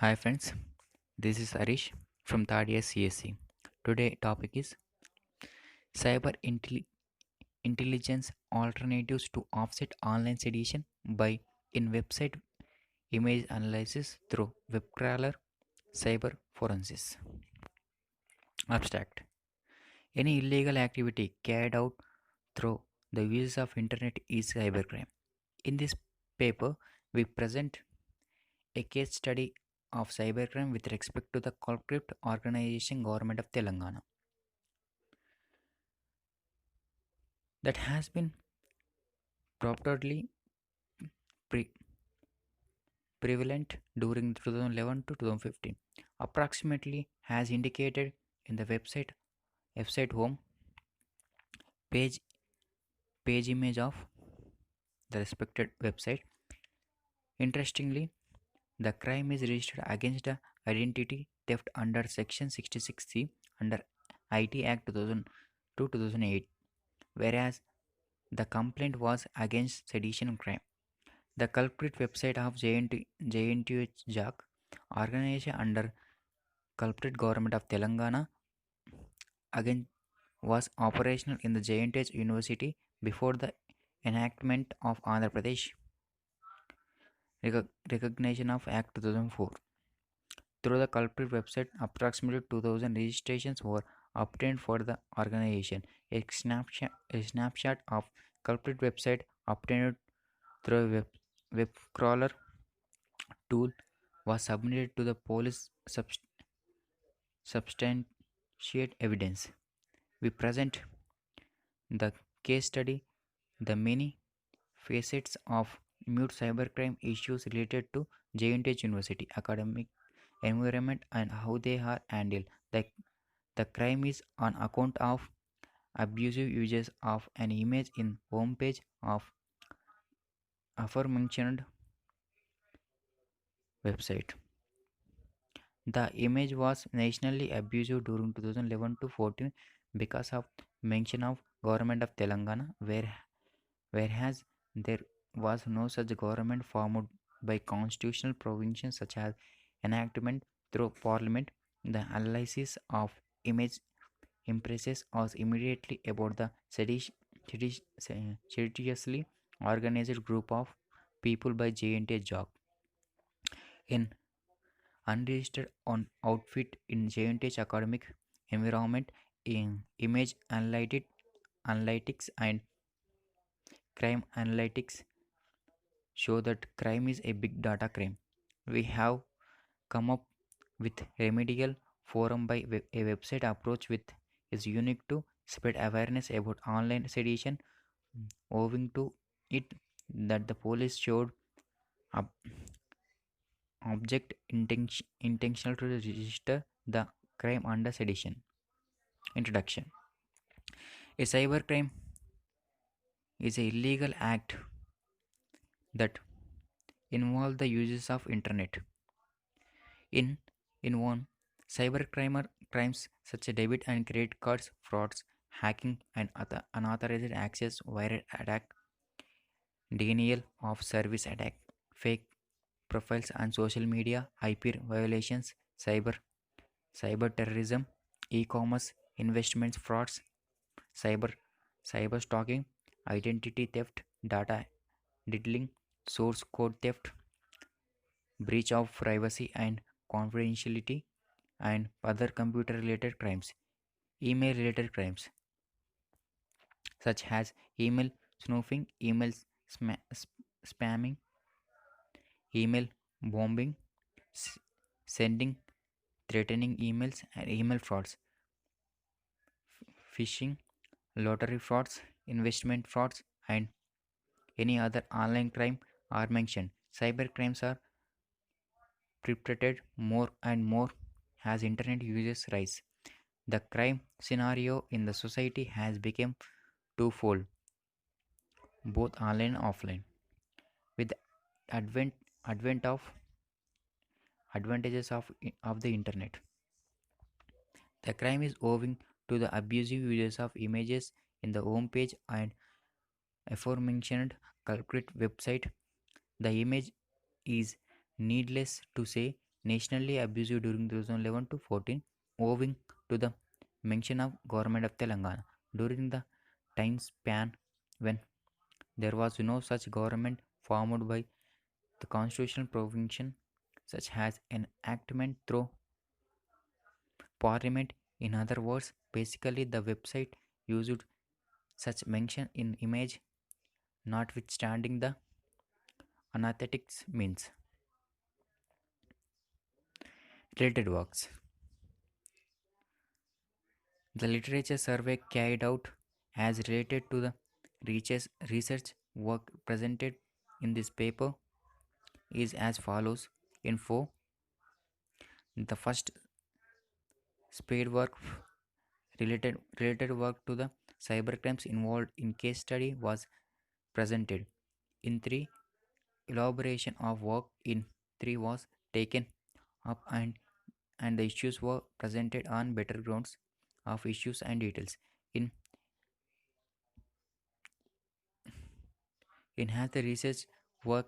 Hi friends, this is Arish from third year CSC. Today topic is cyber intelligence alternatives to offset online sedition by in website image analysis through web crawler cyber forensics. Abstract. Any illegal activity carried out through the use of internet is cybercrime. In this paper, we present a case study of cybercrime with respect to the culprit organization government of Telangana that has been purportedly pre- prevalent during 2011 to 2015 approximately as indicated in the website home page page image of the respected website. Interestingly, the crime is registered against the identity theft under section 66C under IT Act 2000 to 2008, whereas the complaint was against sedition crime. The culprit website of JNTUH organization under culprit government of Telangana again was operational in the JNTH University before the enactment of Andhra Pradesh recognition of Act 2004. Through the culprit website, approximately 2000 registrations were obtained for the organization. A snapshot of culprit website obtained through a web crawler tool was submitted to the police substantiate evidence. We present the case study, the many facets of mute cybercrime issues related to JNTH University academic environment and how they are handled. The crime is on account of abusive uses of an image in homepage of aforementioned website. The image was nationally abusive during 2011 to 14 because of mention of government of Telangana, whereas there was no such government formed by constitutional provisions such as enactment through parliament. The analysis of image impresses us immediately about the seditiously organized group of people by J&T Jog in unregistered on outfit in J&H academic environment in image analytics and crime analytics show that crime is a big data crime. We have come up with remedial forum by a website approach with is unique to spread awareness about online sedition owing to it that the police showed ob- intentional to register the crime under sedition. Introduction. A cybercrime is a illegal act that involves the uses of internet. In in one, cybercrime crimes such as debit and credit cards frauds, hacking and unauthorized access, wire attack, denial of service attack, fake profiles on social media, IP violations, cyber terrorism, e-commerce, investments frauds, cyber cyber stalking, identity theft, data diddling, source code theft, breach of privacy and confidentiality, and other computer related crimes, email related crimes such as email snooping, email spamming, email bombing, s- sending threatening emails, and email frauds, phishing, lottery frauds, investment frauds, and any other online crime are mentioned. Cyber crimes are perpetrated more and more as internet users rise. The crime scenario in the society has become twofold, both online and offline. With the advent of advantages of the internet, the crime is owing to the abusive uses of images in the home page and aforementioned culprit website. The image is, needless to say, nationally abusive during 2011 to 14, owing to the mention of Government of Telangana. During the time span when there was no such government formed by the constitutional provision such as enactment through parliament. In other words, basically the website used such mention in image, notwithstanding the anaesthetics means. Related works. The literature survey carried out as related to the research work presented in this paper is as follows. Info. The first spade work related work to the cybercrimes involved in case study was presented. In 3, elaboration of work in 3 was taken up, and the issues were presented on better grounds of issues and details. In enhance the research work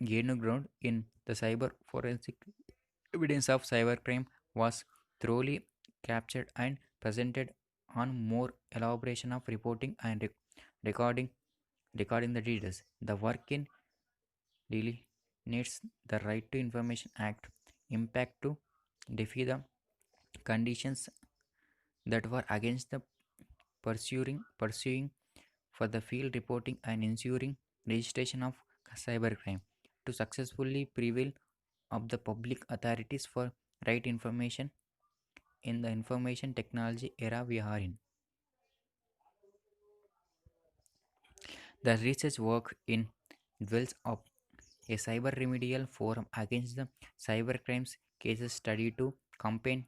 gained ground in the cyber forensic evidence of cybercrime was thoroughly captured and presented on more elaboration of reporting and recording recording the details. The work in delineates the Right to Information Act impact to defy the conditions that were against the pursuing for the field reporting and ensuring registration of cybercrime to successfully prevail of the public authorities for right information in the information technology era we are in. The research work in dwells up a cyber remedial forum against the cybercrimes cases study to campaign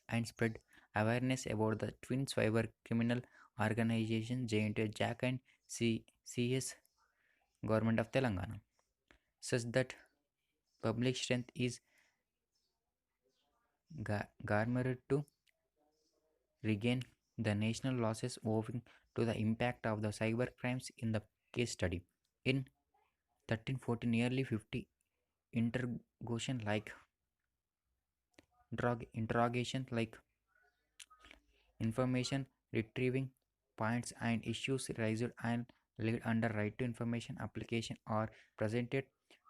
and spread awareness about the twin cyber criminal organization JNT Jack and CS Government of Telangana, such that public strength is garnered to regain the national losses owing to the impact of the cyber crimes in the case study. In 1314, nearly 50 interrogation like interrogation like information retrieving points and issues raised and laid under right to information application are presented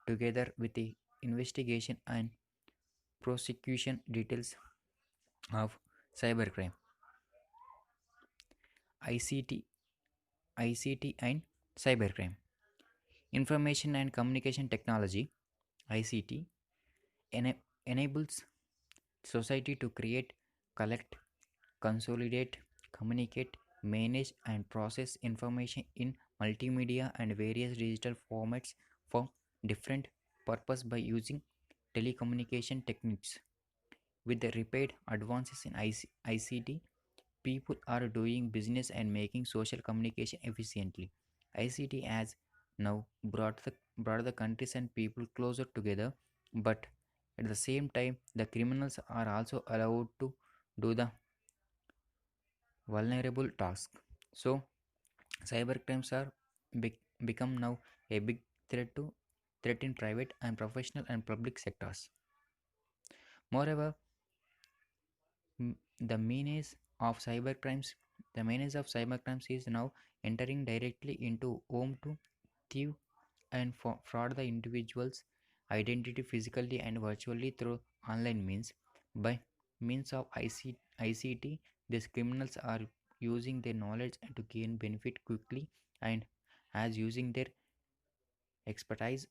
together with the investigation and prosecution details of cybercrime. ICT, ICT and cybercrime. Information and communication technology (ICT) enables society to create, collect, consolidate, communicate, manage, and process information in multimedia and various digital formats for different purposes by using telecommunication techniques. With the rapid advances in ICT, people are doing business and making social communication efficiently. ICT has now brought the countries and people closer together, but at the same time, the criminals are also allowed to do the vulnerable task. So, cybercrimes are become now a big threat in private and professional and public sectors. Moreover, M- the menace of cybercrimes the menace of cybercrimes is now entering directly into home to thieve and fraud the individual's identity physically and virtually through online means. By means of ICT, these criminals are using their knowledge to gain benefit quickly and as using their expertise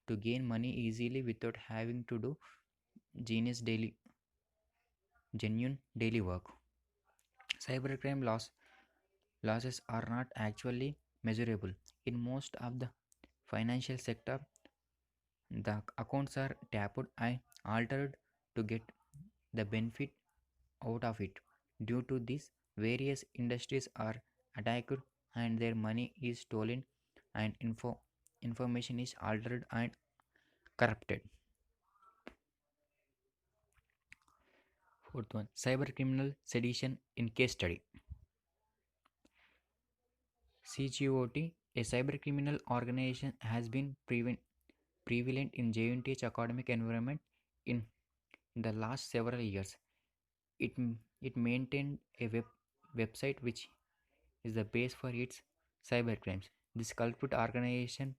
to gain money easily without having to do genius daily genuine daily work. Cybercrime losses are not actually measurable. In most of the financial sector, the accounts are tapped and altered to get the benefit out of it. Due to this, various industries are attacked and their money is stolen and information is altered and corrupted. Fourth one, cyber criminal sedition in case study. CGOT, a cybercriminal organization, has been prevalent in JNTH academic environment in In the last several years, it maintained a website which is the base for its cybercrimes. This culprit organization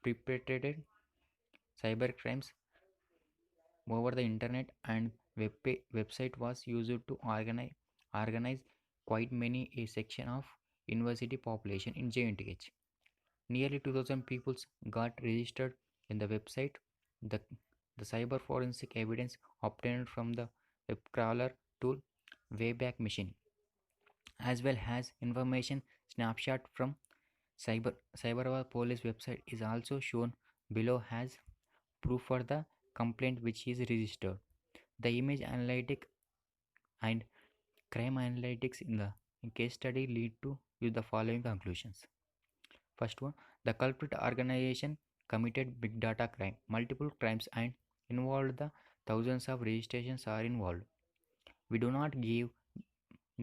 perpetrated cybercrimes over the internet, and website was used to organize quite many a section of university population in JNTH. Nearly 2000 people got registered in the website. The, the cyber forensic evidence obtained from the web crawler tool Wayback Machine, as well as information snapshot from Cyberwar police website, is also shown below as proof for the complaint which is registered. The image analytic and crime analytics in the case study lead to with the following conclusions. First one, the culprit organization committed big data crime, multiple crimes, and involved the thousands of registrations are involved. We do not give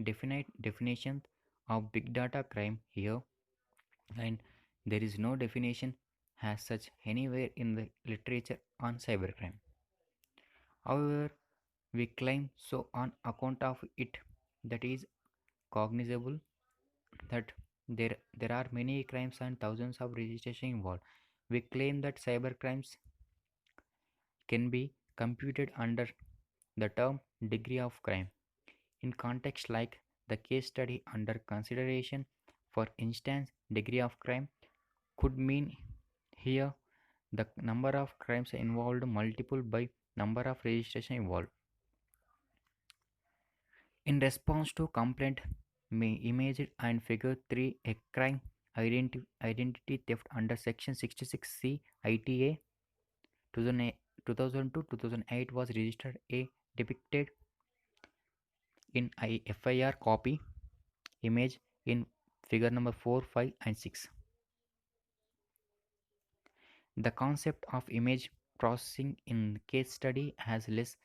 definite definition of big data crime here, and there is no definition as such anywhere in the literature on cybercrime. However, we claim so on account of it that is cognizable that there are many crimes and thousands of registration involved. We claim that cybercrimes can be computed under the term degree of crime. In context like the case study under consideration, for instance, degree of crime could mean here the number of crimes involved multiple by number of registration involved. In response to complaint imaged and figure 3, a crime identity theft under section 66C ITA 2002-2008 was registered a depicted in FIR copy image in figure number 4, 5 and 6. The concept of image processing in case study has less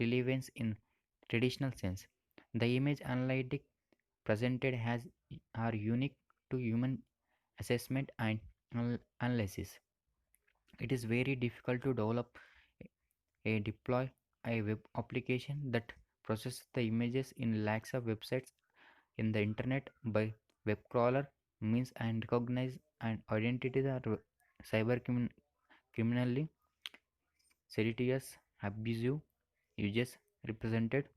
relevance in traditional sense. The image analytic presented has are unique to human assessment and analysis. It is very difficult to develop a deploy a web application that processes the images in lakhs of websites in the internet by web crawler means and recognize and identity the criminally seditious abusive uses represented